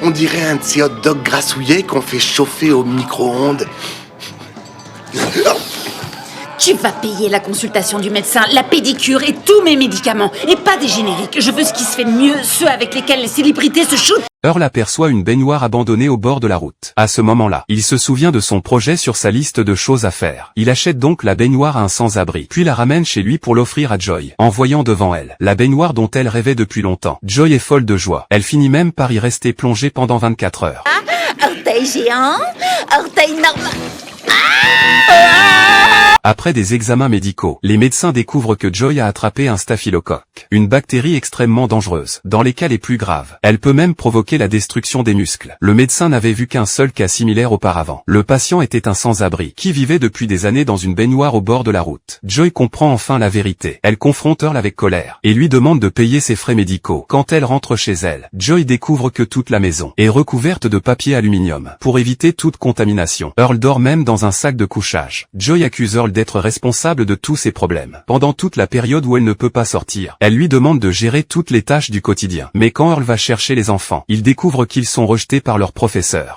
On dirait un de ces hot dogs grassouillés qu'on fait chauffer au micro-ondes. Tu vas payer la consultation du médecin, la pédicure et tous mes médicaments. Et pas des génériques. Je veux ce qui se fait de mieux, ceux avec lesquels les célébrités se shootent. Earl aperçoit une baignoire abandonnée au bord de la route. À ce moment-là, il se souvient de son projet sur sa liste de choses à faire. Il achète donc la baignoire à un sans-abri, puis la ramène chez lui pour l'offrir à Joy, en voyant devant elle la baignoire dont elle rêvait depuis longtemps. Joy est folle de joie. Elle finit même par y rester plongée pendant 24 heures. Orteil géant, orteil normal. Après des examens médicaux, les médecins découvrent que Joy a attrapé un staphylocoque, une bactérie extrêmement dangereuse, dans les cas les plus graves. Elle peut même provoquer la destruction des muscles. Le médecin n'avait vu qu'un seul cas similaire auparavant. Le patient était un sans-abri, qui vivait depuis des années dans une baignoire au bord de la route. Joy comprend enfin la vérité. Elle confronte Earl avec colère, et lui demande de payer ses frais médicaux. Quand elle rentre chez elle, Joy découvre que toute la maison est recouverte de papier aluminium, pour éviter toute contamination. Earl dort même dans un sac de couchage. Joy accuse Earl d'être responsable de tous ses problèmes. Pendant toute la période où elle ne peut pas sortir, elle lui demande de gérer toutes les tâches du quotidien. Mais quand Earl va chercher les enfants, il découvre qu'ils sont rejetés par leur professeur.